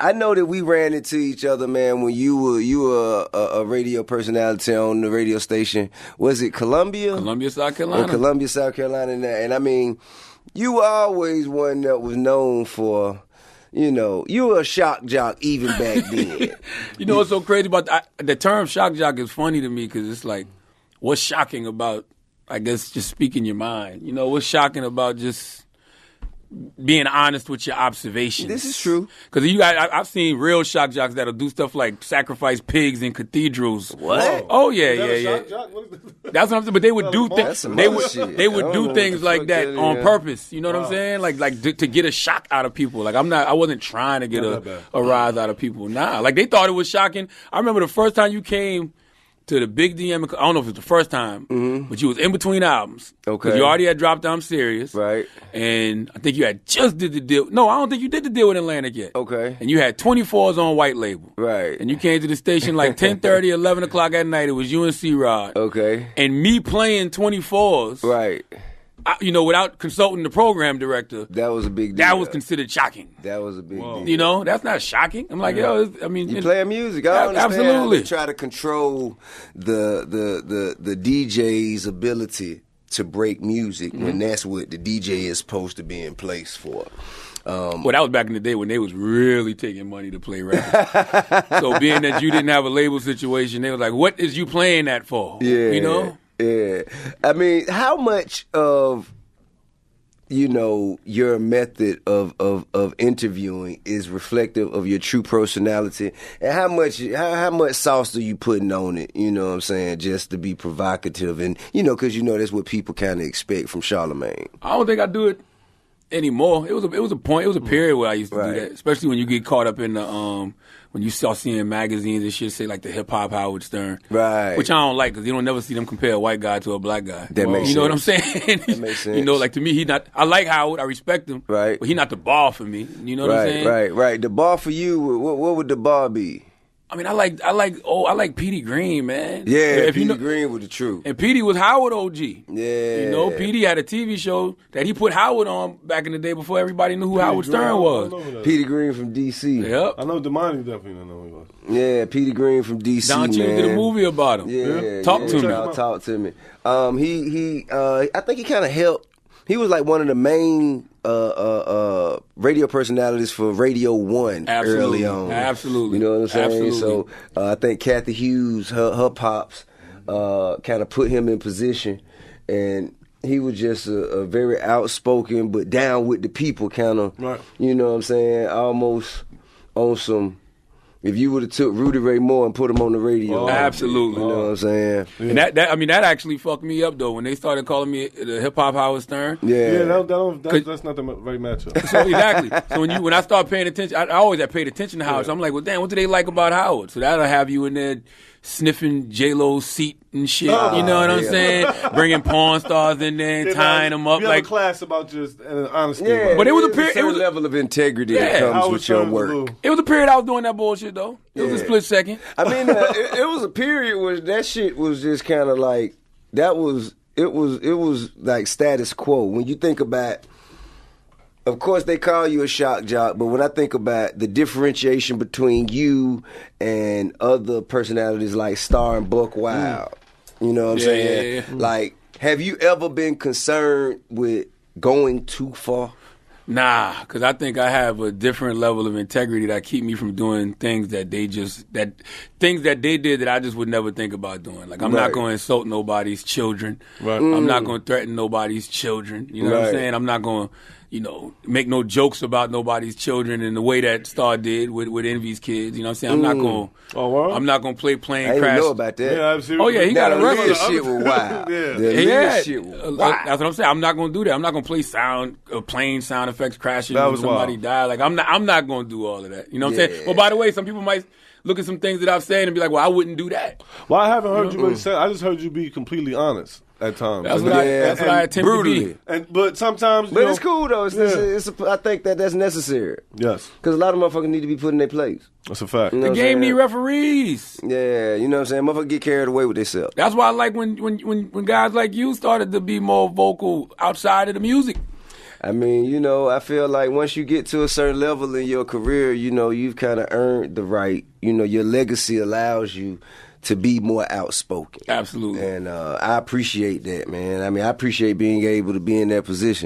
I know that we ran into each other, man, when you were a radio personality on the radio station. Was it Columbia? Columbia, South Carolina. In Columbia, South Carolina. And I mean, you were always one that was known for, you were a shock jock even back then. You know what's so crazy about the term shock jock is funny to me because it's like, what's shocking about, I guess, just speaking your mind? What's shocking about just being honest with your observations? This is true. Because I've seen real shock jocks that'll do stuff like sacrifice pigs in cathedrals. What? Oh yeah. That's what I'm saying. But they would do things. They would do things like that on purpose. You know what I'm saying? Like to get a shock out of people. Like I wasn't trying to get a rise out of people. Nah. Like they thought it was shocking. I remember the first time you came to the Big DM, I don't know if it was the first time, but you was in between albums. Okay. 'Cause you already had dropped I'm Serious. Right. And I think you had just did the deal. No, I don't think you did the deal with Atlantic yet. Okay. And you had 24s on white label. Right. And you came to the station like 10:30, 11 o'clock at night. It was you and C-Rod. Okay. And me playing 24s. Right. Without consulting the program director. That was a big deal. That was considered shocking. That was a big deal. That's not shocking. I'm like, you playing music. I understand. Absolutely. They try to control the DJ's ability to break music when that's what the DJ is supposed to be in place for. Well, that was back in the day when they was really taking money to play records. So being that you didn't have a label situation, they was like, what is you playing that for? Yeah. Yeah. I mean, how much of your method of interviewing is reflective of your true personality, and how much sauce are you putting on it, you know what I'm saying, just to be provocative, and because that's what people kind of expect from Charlamagne. I don't think I do it anymore. It was a period where I used to do that, especially when you get caught up in the when you start seeing magazines and shit say like the hip hop Howard Stern, right? Which I don't like because you don't never see them compare a white guy to a black guy. That makes sense. You know what I'm saying? That makes sense. Like to me, he not. I like Howard. I respect him. Right. But he not the bar for me. You know what I'm saying? Right. The bar for you. What would the bar be? I mean, I like Petey Green, man. Yeah, Petey Green was the truth. And Petey was Howard OG. Yeah. Petey had a TV show that he put Howard on back in the day before everybody knew who Howard Stern was. Petey Green from D.C. Yep. I know Damani definitely don't know who he was. Yeah, Petey Green from D.C., Don Cheadle did a movie about him. Yeah. Talk to me. Talk to me. I think he kind of helped. He was like one of the main radio personalities for Radio 1 early on. Absolutely. You know what I'm saying? Absolutely. So I think Kathy Hughes, her pops, kind of put him in position, and he was just a very outspoken but down with the people kind of, right. You know what I'm saying, almost on some... If you would have took Rudy Ray Moore and put him on the radio. Absolutely. You know what I'm saying? Yeah. And that actually fucked me up, though, when they started calling me the hip-hop Howard Stern. Yeah, that's not the right matchup. So exactly. So when I start paying attention, I always have paid attention to Howard. So I'm like, well, damn, what do they like about Howard? So that'll have you in there sniffing J-Lo's seat and shit. You know what I'm saying? Bringing porn stars in there and tying them up. We have a class about just honesty. Yeah, but it was a period. It was a level of integrity that comes with your work. It was a period I was doing that bullshit, though. It was a split second. I mean, it was a period where that shit was just kind of like, it was like status quo. When you think about, of course, they call you a shock jock, but when I think about the differentiation between you and other personalities like Star and Buck Wild, you know what I'm saying? Yeah. Like, have you ever been concerned with going too far? Nah, because I think I have a different level of integrity that keep me from doing things that they did that I just would never think about doing. Like, I'm not going to insult nobody's children. Right. I'm not going to threaten nobody's children. You know what I'm saying? I'm not going to, make no jokes about nobody's children in the way that Star did with Envy's kids. You know what I'm saying? I'm not going. I'm not going to play plane I crash. I didn't know about that. Yeah, absolutely. Oh yeah, he got a record. The shit was wild. Shit was wild. That's what I'm saying. I'm not going to do that. I'm not going to play plane sound effects crashing when somebody died. Like I'm not going to do all of that. You know what I'm saying? Well, by the way, some people might look at some things that I've said and be like, well, I wouldn't do that. Well, I haven't heard you really say. I just heard you be completely honest at times. That's what I attempt brutally. to be. But sometimes, but it's cool though. I think that's necessary. Yes, because a lot of motherfuckers need to be put in their place. That's a fact. You know the game need referees. Yeah, you know what I'm saying. Motherfuckers get carried away with themselves. That's why I like when guys like you started to be more vocal outside of the music. I mean, you know, I feel like once you get to a certain level in your career, you know, you've kind of earned the right. You know, your legacy allows you to be more outspoken. Absolutely. And I appreciate that, man. I mean, I appreciate being able to be in that position.